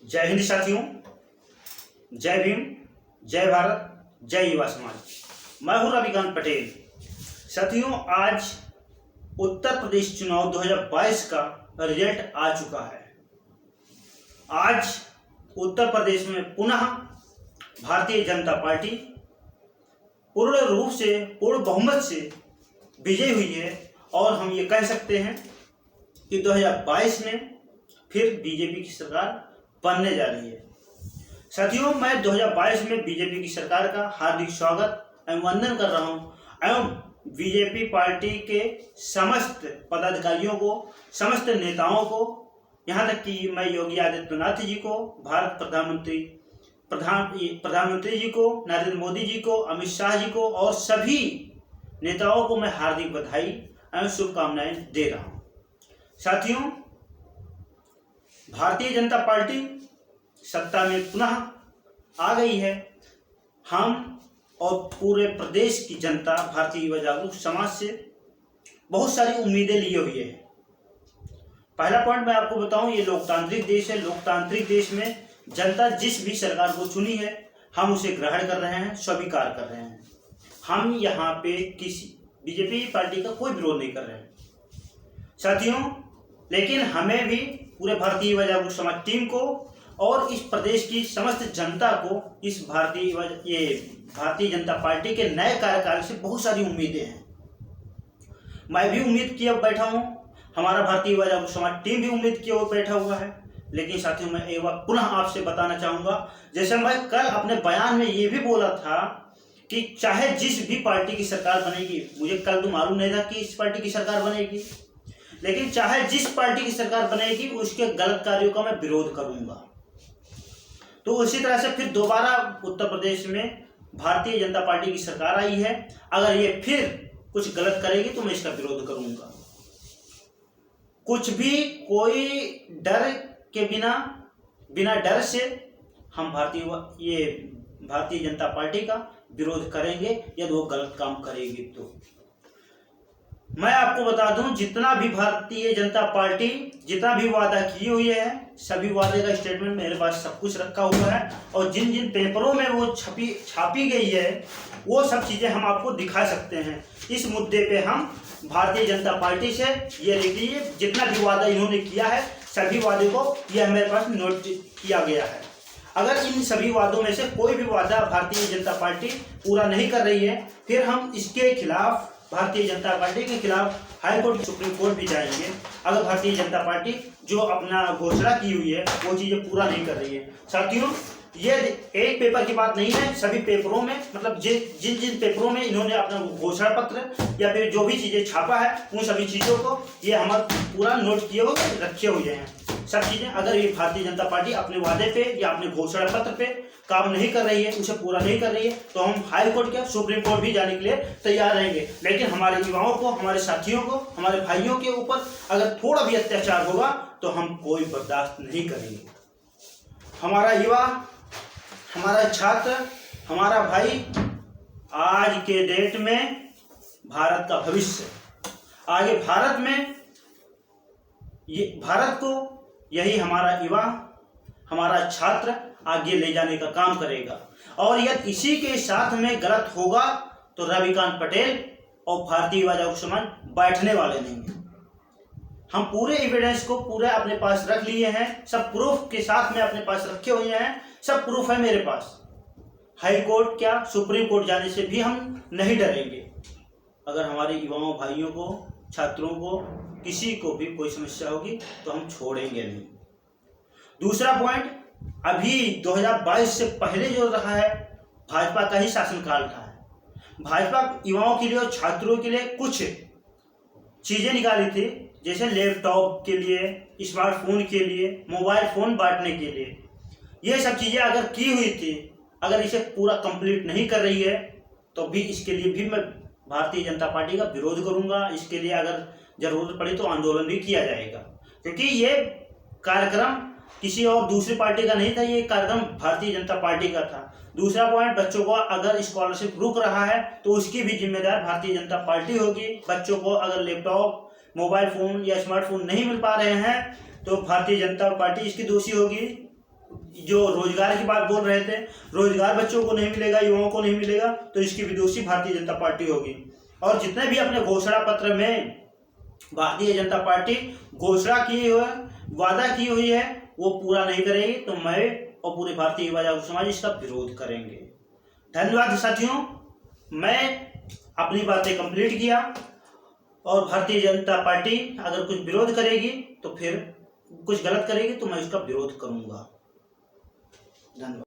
जय हिंद साथियों, जय भीम, जय भारत, जय युवा समाज। मैं हूं रविकांत पटेल। साथियों, आज उत्तर प्रदेश चुनाव 2022 का रिजल्ट आ चुका है। आज उत्तर प्रदेश में पुनः भारतीय जनता पार्टी पूर्ण रूप से, पूर्ण बहुमत से विजयी हुई है और हम ये कह सकते हैं कि 2022 में फिर बीजेपी की सरकार बनने जा रही है। साथियों, मैं 2022 में बीजेपी की सरकार का हार्दिक स्वागत एवं वंदन कर रहा हूं एवं बीजेपी पार्टी के समस्त पदाधिकारियों को, समस्त नेताओं को, यहां तक कि मैं योगी आदित्यनाथ जी को, भारत प्रधानमंत्री जी को, नरेंद्र मोदी जी को, अमित शाह जी को और सभी नेताओं को मैं हार्दिक बधाई एवं शुभकामनाएं दे रहा हूं। साथियों, भारतीय जनता पार्टी सत्ता में पुनः आ गई है। हम और पूरे प्रदेश की जनता भारतीय युवा जागरूक समाज से बहुत सारी उम्मीदें लिए हुए है। पहला पॉइंट मैं आपको बताऊं, ये लोकतांत्रिक देश है। लोकतांत्रिक देश में जनता जिस भी सरकार को चुनी है, हम उसे ग्रहण कर रहे हैं, स्वीकार कर रहे हैं। हम यहाँ पे किसी बीजेपी पार्टी का कोई विरोध नहीं कर रहे हैं साथियों। लेकिन हमें भी पूरे भारतीय युवा जागरूक समाज टीम को और इस प्रदेश की समस्त जनता को इस भारतीय जनता पार्टी के नए कार्यकाल से बहुत सारी उम्मीदें हैं। मैं भी उम्मीद किए बैठा हूं, हमारा भारतीय युवा जागरूक समाज टीम भी उम्मीद किए हुए बैठा हुआ है। लेकिन साथियों, मैं एक बार पुनः आपसे बताना चाहूंगा, जैसे मैं कल अपने बयान में ये भी बोला था कि चाहे जिस भी पार्टी की सरकार बनेगी, मुझे कल तो मालूम नहीं था कि इस पार्टी की सरकार बनेगी, लेकिन चाहे जिस पार्टी की सरकार बनेगी उसके गलत कार्यों का मैं विरोध करूंगा। तो उसी तरह से फिर दोबारा उत्तर प्रदेश में भारतीय जनता पार्टी की सरकार आई है। अगर ये फिर कुछ गलत करेगी तो मैं इसका विरोध करूंगा। कुछ भी, कोई डर के बिना डर से हम भारतीय जनता पार्टी का विरोध करेंगे यदि वो गलत काम करेगी। तो मैं आपको बता दूं, जितना भी भारतीय जनता पार्टी जितना भी वादा की हुई है, सभी वादे का स्टेटमेंट मेरे पास सब कुछ रखा हुआ है और जिन जिन पेपरों में वो छापी गई है वो सब चीजें हम आपको दिखा सकते हैं। इस मुद्दे पे हम भारतीय जनता पार्टी से ये लिख लीजिए, जितना भी वादा इन्होंने किया है सभी वादे को यह मेरे पास नोट किया गया है। अगर इन सभी वादों में से कोई भी वादा भारतीय जनता पार्टी पूरा नहीं कर रही है, फिर हम इसके खिलाफ, भारतीय जनता पार्टी के खिलाफ हाई कोर्ट, सुप्रीम कोर्ट भी जाएंगे। अगर भारतीय जनता पार्टी जो अपना घोषणा की हुई है वो चीजें पूरा नहीं कर रही है। साथियों, ये एक पेपर की बात नहीं है, सभी पेपरों में, मतलब जिन जिन पेपरों में इन्होंने अपना घोषणा पत्र या फिर जो भी चीजें छापा है उन सभी चीजों को ये हमारे पूरा नोट किए हुए रखे हुए हैं सब चीजें। अगर ये भारतीय जनता पार्टी अपने वादे पे या अपने घोषणा पत्र पे काम नहीं कर रही है, उसे पूरा नहीं कर रही है, तो हम हाई कोर्ट क्या, सुप्रीम कोर्ट भी जाने के लिए तैयार रहेंगे। लेकिन हमारे युवाओं को, हमारे साथियों को, हमारे भाइयों के ऊपर अगर थोड़ा भी अत्याचार होगा तो हम कोई बर्दाश्त नहीं करेंगे। हमारा युवा, हमारा छात्र, हमारा भाई आज के डेट में भारत का भविष्य, आगे भारत को यही हमारा युवा, हमारा छात्र आगे ले जाने का काम करेगा। और यदि इसी के साथ में गलत होगा तो रविकांत पटेल और भारतीय युवा जागरूक समाज बैठने वाले नहीं हैं। हम पूरे एविडेंस को पूरे अपने पास रख लिए हैं, सब प्रूफ के साथ में अपने पास रखे हुए हैं, सब प्रूफ है मेरे पास। हाई कोर्ट क्या, सुप्रीम कोर्ट जाने से भी हम नहीं डरेंगे। अगर हमारे युवाओं, भाइयों को, छात्रों को, किसी को भी कोई समस्या होगी तो हम छोड़ेंगे नहीं। दूसरा पॉइंट, अभी 2022 से पहले जो रहा है भाजपा का ही शासनकाल रहा है। भाजपा युवाओं के लिए और छात्रों के लिए कुछ चीजें निकाली थी, जैसे लैपटॉप के लिए, स्मार्टफोन के लिए, मोबाइल फोन बांटने के लिए। ये सब चीजें अगर की हुई थी, अगर इसे पूरा कंप्लीट नहीं कर रही है तो भी इसके लिए भी मैं भारतीय जनता पार्टी का विरोध करूंगा। इसके लिए अगर जरूरत पड़ी तो आंदोलन भी किया जाएगा, क्योंकि ये कार्यक्रम किसी और दूसरी पार्टी का नहीं था, ये कार्यक्रम भारतीय जनता पार्टी का था। दूसरा पॉइंट, बच्चों को अगर स्कॉलरशिप रुक रहा है तो उसकी भी जिम्मेदार भारतीय जनता पार्टी होगी। बच्चों को अगर लैपटॉप, मोबाइल फोन या स्मार्टफोन नहीं मिल पा रहे हैं तो भारतीय जनता पार्टी इसकी दोषी होगी। जो रोजगार की बात बोल रहे थे, रोजगार बच्चों को नहीं मिलेगा, युवाओं को नहीं मिलेगा, तो इसकी विदोषी भारतीय जनता पार्टी होगी। और जितने भी अपने घोषणा पत्र में भारतीय जनता पार्टी घोषणा की हुई, वादा की हुई है, वो पूरा नहीं करेगी, तो मैं और पूरे भारतीय युवा जागरूक समाज इसका विरोध करेंगे। धन्यवाद साथियों, मैं अपनी बातें कंप्लीट किया। और भारतीय जनता पार्टी अगर कुछ विरोध करेगी तो फिर कुछ गलत करेगी तो मैं उसका विरोध करूंगा। धन्यवाद।